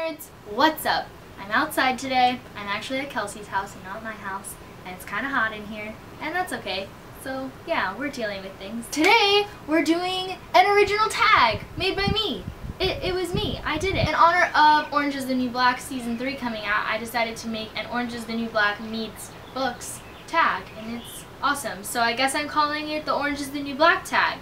nerds, what's up? I'm outside today. I'm actually at Kelsey's house and not my house, and it's kind of hot in here, and that's okay. So yeah, we're dealing with things. Today we're doing an original tag made by me. It was me. I did it. In honor of Orange is the New Black Season 3 coming out, I decided to make an Orange is the New Black meets books tag, and it's awesome. So I guess I'm calling it the Orange is the New Black tag.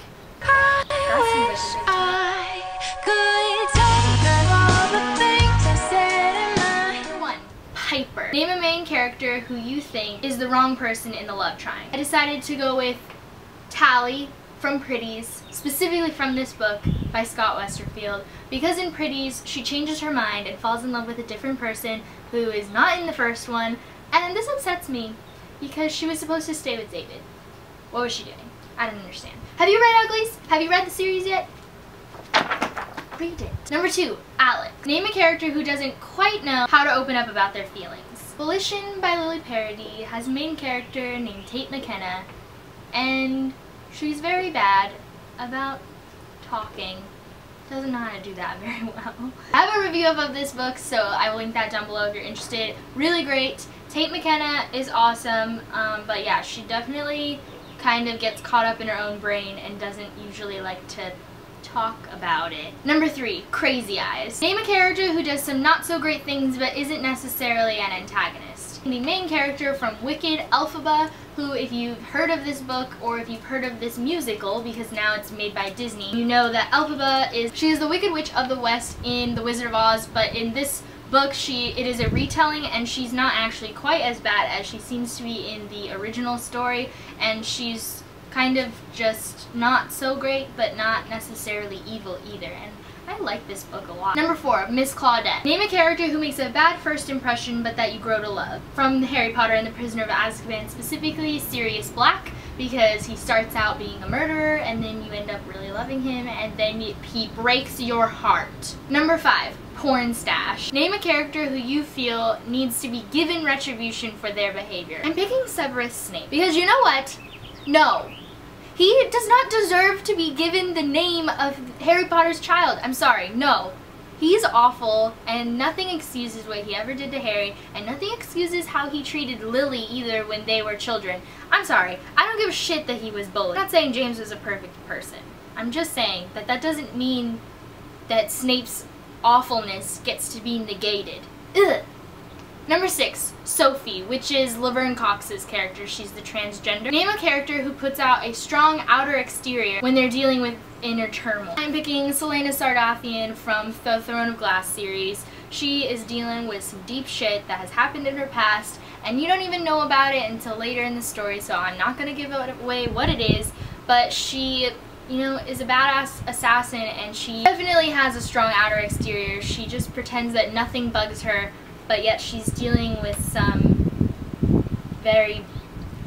Number 1, Piper. Name a main character who you think is the wrong person in the love triangle. I decided to go with Tally from Pretties, specifically from this book by Scott Westerfield, because in Pretties she changes her mind and falls in love with a different person who is not in the first one, and this upsets me because she was supposed to stay with David. What was she doing? I don't understand. Have you read Uglies? Have you read the series yet? Read it. Number 2, Alex. Name a character who doesn't quite know how to open up about their feelings. Volition by Lily Parody has a main character named Tate McKenna, and she's very bad about talking. Doesn't know how to do that very well. I have a review of this book, so I will link that down below if you're interested. Really great. Tate McKenna is awesome, but yeah, she definitely kind of gets caught up in her own brain and doesn't usually like to talk about it. Number 3, Crazy Eyes. Name a character who does some not so great things but isn't necessarily an antagonist. The main character from Wicked, Elphaba, who, if you've heard of this book or if you've heard of this musical, because now it's made by Disney, you know that Elphaba is the Wicked Witch of the West in The Wizard of Oz, but in this book it is a retelling, and she's not actually quite as bad as she seems to be in the original story, and she's kind of just not so great but not necessarily evil either, and I like this book a lot. Number 4, Miss Claudette. Name a character who makes a bad first impression but that you grow to love. From Harry Potter and the Prisoner of Azkaban, specifically Sirius Black, because he starts out being a murderer and then you end up really loving him and then he breaks your heart. Number 5, Pornstache. Name a character who you feel needs to be given retribution for their behavior. I'm picking Severus Snape because you know what? No. He does not deserve to be given the name of Harry Potter's child. I'm sorry, no. He's awful, and nothing excuses what he ever did to Harry, and nothing excuses how he treated Lily either when they were children. I'm sorry, I don't give a shit that he was bullied. I'm not saying James was a perfect person. I'm just saying that that doesn't mean that Snape's awfulness gets to be negated. Ugh. Number 6, Sophie, which is Laverne Cox's character. She's the transgender. Name a character who puts out a strong outer exterior when they're dealing with inner turmoil. I'm picking Selena Sardathian from the Throne of Glass series. She is dealing with some deep shit that has happened in her past, and you don't even know about it until later in the story, so I'm not going to give away what it is, but she, you know, is a badass assassin, and she definitely has a strong outer exterior. She just pretends that nothing bugs her, but yet she's dealing with some very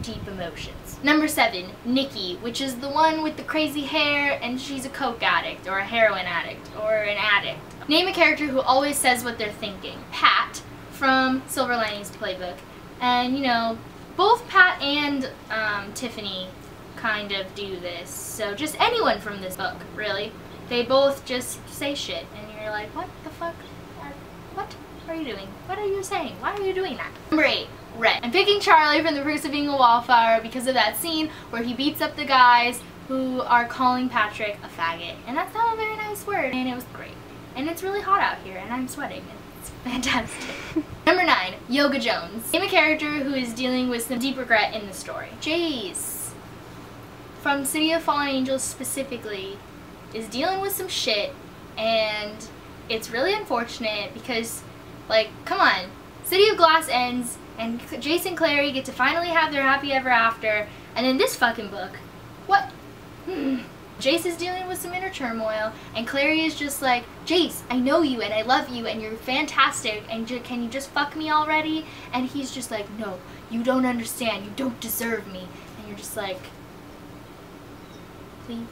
deep emotions. Number 7, Nicki, which is the one with the crazy hair, and she's a coke addict, or a heroin addict, or an addict. Name a character who always says what they're thinking. Pat from Silver Linings Playbook. And, you know, both Pat and Tiffany kind of do this. So just anyone from this book, really. They both just say shit, and you're like, what the fuck? What are you doing? What are you saying? Why are you doing that? Number 8, Red. I'm picking Charlie from The Perks of Being a Wallflower because of that scene where he beats up the guys who are calling Patrick a faggot. And that's not a very nice word, and it was great. And it's really hot out here, and I'm sweating. It's fantastic. Number 9, Yoga Jones. Name a character who is dealing with some deep regret in the story. Jace, from City of Fallen Angels specifically, is dealing with some shit, and it's really unfortunate because, like, come on, City of Glass ends, and Jace and Clary get to finally have their happy ever after, and then this fucking book, what? Jace is dealing with some inner turmoil, and Clary is just like, Jace, I know you, and I love you, and you're fantastic, and can you just fuck me already? And he's just like, no, you don't understand, you don't deserve me, and you're just like, please?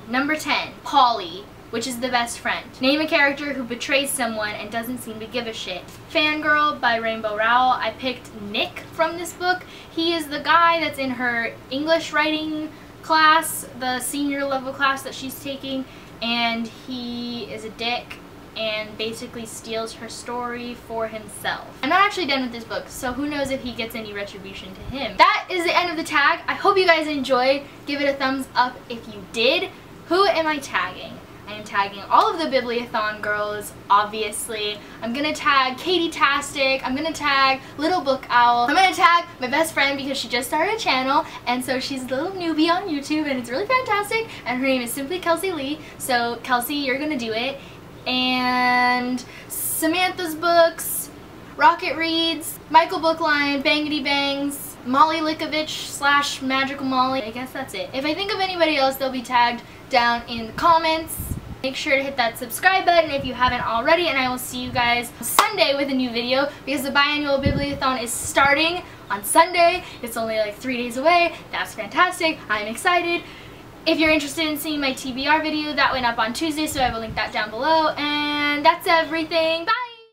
Number 10, Paulie, which is the best friend. Name a character who betrays someone and doesn't seem to give a shit. Fangirl by Rainbow Rowell. I picked Nick from this book. He is the guy that's in her English writing class, the senior level class that she's taking, and he is a dick and basically steals her story for himself. I'm not actually done with this book, so who knows if he gets any retribution to him. That is the end of the tag. I hope you guys enjoyed. Give it a thumbs up if you did. Who am I tagging? I am tagging all of the Bibliothon girls, obviously. I'm gonna tag Katie-tastic, I'm gonna tag Little Book Owl, I'm gonna tag my best friend because she just started a channel, and so she's a little newbie on YouTube, and it's really fantastic, and her name is simply Kelsey Lee. So Kelsey, you're gonna do it. And Samantha's Books, Rocket Reads, Michael Bookline, Bangity Bangs, Molly Likovich / Magical Molly. I guess that's it. If I think of anybody else, they'll be tagged down in the comments. Make sure to hit that subscribe button if you haven't already, and I will see you guys Sunday with a new video because the biannual Bibliothon is starting on Sunday. It's only like 3 days away. That's fantastic. I'm excited. If you're interested in seeing my TBR video, that went up on Tuesday, so I will link that down below. And that's everything. Bye!